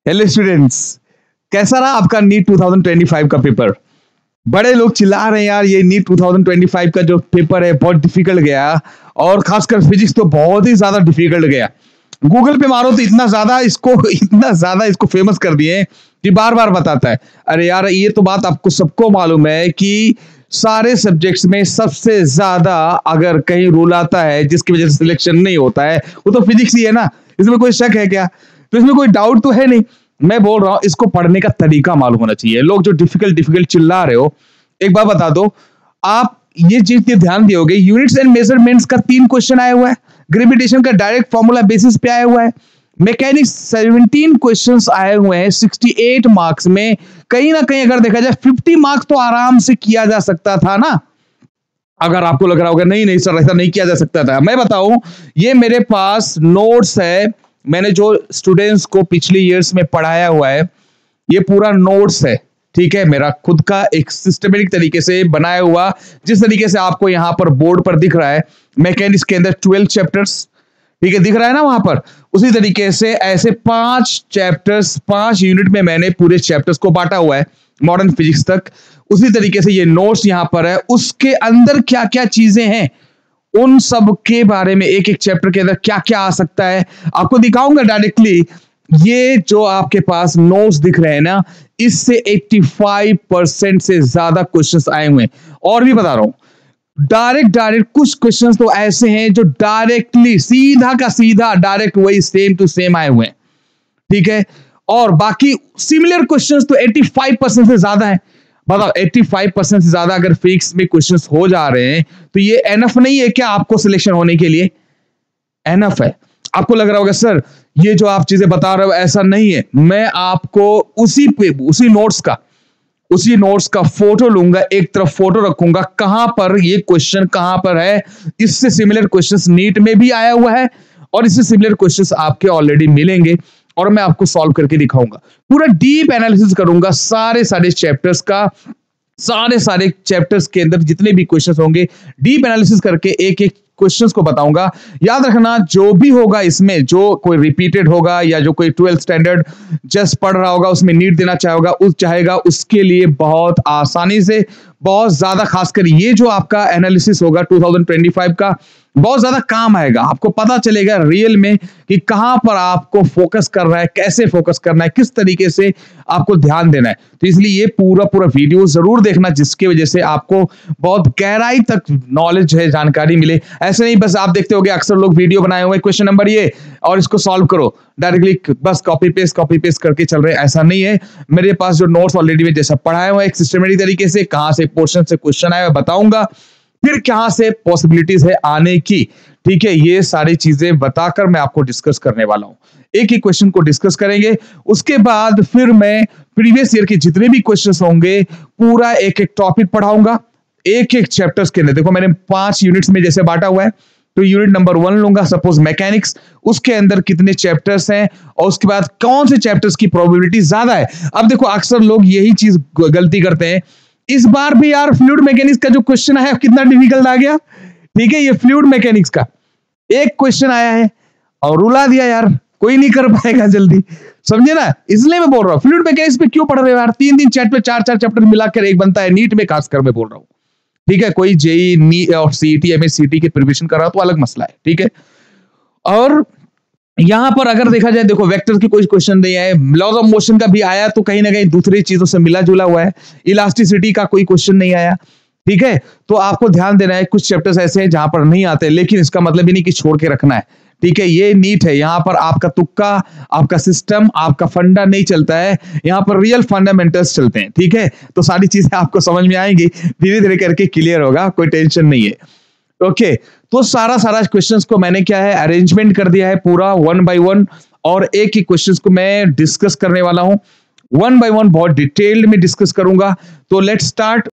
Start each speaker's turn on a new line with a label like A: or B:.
A: Hello students, कैसा रहा आपका नीट 2025 का पेपर। बड़े लोग चिल्ला रहे हैं यार, ये नीट 2025 का जो पेपर है बहुत डिफिकल्ट गया, और खासकर फिजिक्स तो बहुत ही ज्यादा डिफिकल्ट गया। गूगल पे मारो तो इतना ज्यादा इसको फेमस कर दिए कि बार बार बताता है। अरे यार, ये तो बात आपको सबको मालूम है कि सारे सब्जेक्ट्स में सबसे ज्यादा अगर कहीं रूल आता है जिसकी वजह से सिलेक्शन नहीं होता है, वो तो फिजिक्स ही है ना। इसमें कोई शक है क्या? तो इसमें कोई डाउट तो है नहीं। मैं बोल रहा हूं, इसको पढ़ने का तरीका मालूम होना चाहिए। लोग जो डिफिकल्ट चिल्ला रहे हो, एक बात बता दो, आप ये चीज ध्यान दियोगे, यूनिट्स एंड मेजरमेंट्स का 3 क्वेश्चन आया हुआ है, ग्रेविटेशन का डायरेक्ट फॉर्मूला बेसिस पे आया हुआ है, मैकेनिक्स 17 क्वेश्चंस आए हुए हैं 68 मार्क्स में। कहीं ना कहीं अगर देखा जाए 50 मार्क्स तो आराम से किया जा सकता था ना। अगर आपको लग रहा होगा नहीं सर ऐसा नहीं किया जा सकता था, मैं बताऊं, ये मेरे पास नोट्स है। मैंने जो स्टूडेंट्स को पिछले ईयर्स में पढ़ाया हुआ है, ये पूरा नोट्स है, ठीक है। मेरा खुद का एक सिस्टमेटिक तरीके से बनाया हुआ, जिस तरीके से आपको यहां पर बोर्ड पर दिख रहा है, मैकेनिक्स के अंदर 12 चैप्टर्स, ठीक है, दिख रहा है ना वहां पर। उसी तरीके से ऐसे 5 चैप्टर्स, 5 यूनिट में मैंने पूरे चैप्टर्स को बांटा हुआ है, मॉडर्न फिजिक्स तक। उसी तरीके से ये नोट्स यहां पर है, उसके अंदर क्या क्या चीजें हैं उन सब के बारे में, एक एक चैप्टर के अंदर क्या क्या आ सकता है आपको दिखाऊंगा डायरेक्टली। ये जो आपके पास नोट्स दिख रहे हैं ना, इससे 85% से ज्यादा क्वेश्चंस आए हुए हैं। और भी बता रहा हूं, डायरेक्ट कुछ क्वेश्चंस तो ऐसे हैं जो डायरेक्टली सीधा का सीधा डायरेक्ट वही सेम टू सेम आए हुए हैं, ठीक है। और बाकी सिमिलर क्वेश्चंस तो 85% से ज्यादा है। बताओ, 85% से ज्यादा अगर फिजिक्स में क्वेश्चंस हो जा रहे हैं तो ये एनफ नहीं है क्या आपको सिलेक्शन होने के लिए? एनफ है। आपको लग रहा होगा सर ये जो आप चीजें बता रहे हो ऐसा नहीं है। मैं आपको उसी नोट्स का फोटो लूंगा, एक तरफ फोटो रखूंगा, कहां पर ये क्वेश्चन कहां पर है। इससे सिमिलर क्वेश्चंस नीट में भी आया हुआ है और इससे सिमिलर क्वेश्चंस आपके ऑलरेडी मिलेंगे, और मैं आपको सॉल्व करके दिखाऊंगा। पूरा डीप एनालिसिस करूंगा सारे चैप्टर्स का, सारे चैप्टर्स के अंदर जितने भी क्वेश्चंस होंगे, डीप एनालिसिस करके एक एक क्वेश्चंस को बताऊंगा। याद रखना, जो भी होगा इसमें, जो कोई रिपीटेड होगा या जो कोई 12th स्टैंडर्ड जस्ट पढ़ रहा होगा, उसमें नीट देना चाहेगा, उसके लिए बहुत आसानी से, बहुत ज्यादा, खासकर ये जो आपका एनालिसिस होगा 2025 का, बहुत ज्यादा काम आएगा। आपको पता चलेगा रियल में कि कहां पर आपको फोकस करना है, कैसे फोकस करना है, किस तरीके से आपको ध्यान देना है। तो इसलिए ये पूरा वीडियो जरूर देखना, जिसकी वजह से आपको बहुत गहराई तक नॉलेज है, जानकारी मिले। ऐसे नहीं बस आप देखते होगे अक्सर लोग वीडियो बनाए हुए क्वेश्चन नंबर ये और इसको सॉल्व करो, डायरेक्टली बस कॉपी पेस्ट करके चल रहे हैं, ऐसा नहीं है। मेरे पास जो नोट्स ऑलरेडी में जैसा पढ़ाया हुआ है, एक सिस्टमेटिक तरीके से कहां से पोर्शन से क्वेश्चन आया बताऊंगा, फिर कहां से पॉसिबिलिटीज है आने की, ठीक है। ये सारी चीजें बताकर मैं आपको डिस्कस करने वाला हूं। एक ही क्वेश्चन को डिस्कस करेंगे, उसके बाद फिर मैं प्रीवियस ईयर के जितने भी क्वेश्चंस होंगे पूरा एक एक टॉपिक पढ़ाऊंगा, एक एक चैप्टर्स के अंदर। देखो मैंने 5 यूनिट्स में जैसे बांटा हुआ है, तो यूनिट नंबर 1 लूंगा सपोज मैकेनिक्स, उसके अंदर कितने चैप्टर्स हैं और उसके बाद कौन से चैप्टर्स की प्रोबेबिलिटी ज्यादा है। अब देखो अक्सर लोग यही चीज गलती करते हैं। इस बार भी यार फ्लूइड मैकेनिक्स का जो क्वेश्चन है कितना डिफिकल्ट आ गया, ठीक है। ये फ्लूइड मैकेनिक्स का एक क्वेश्चन आया है और रुला दिया यार, कोई नहीं कर पाएगा जल्दी, समझे ना। इसलिए मैं बोल रहा हूँ फ्लूइड मैकेनिक्स पे क्यों पढ़ रहे हो यार, 3 चैप्टर 4 चैप्टर मिलाकर एक बनता है नीट में, खासकर मैं बोल रहा हूँ, ठीक है। कोई जेई नीट और सीईटी एमएससीटी की प्रिपरेशन कर रहा हो तो अलग मसला है, ठीक है। और यहां पर अगर देखा जाए, देखो वेक्टर की कोई क्वेश्चन नहीं आया, लॉज ऑफ मोशन का भी आया तो कहीं ना कहीं दूसरी चीजों से मिला जुला हुआ है, इलास्टिसिटी का कोई क्वेश्चन नहीं आया, ठीक है। तो आपको ध्यान देना है, कुछ चैप्टर्स ऐसे हैं जहां पर नहीं आते, लेकिन इसका मतलब ही नहीं कि छोड़ के रखना है, ठीक है। ये नीट है, यहां पर आपका तुक्का, आपका सिस्टम, आपका फंडा नहीं चलता है, यहां पर रियल फंडामेंटल्स चलते हैं, ठीक है। तो सारी चीजें आपको समझ में आएंगी, धीरे धीरे करके क्लियर होगा, कोई टेंशन नहीं है, ओके। तो सारा क्वेश्चंस को मैंने क्या है अरेंजमेंट कर दिया है पूरा 1 by 1, और एक ही क्वेश्चंस को मैं डिस्कस करने वाला हूं 1 by 1, बहुत डिटेल्ड में डिस्कस करूंगा। तो लेट्स स्टार्ट।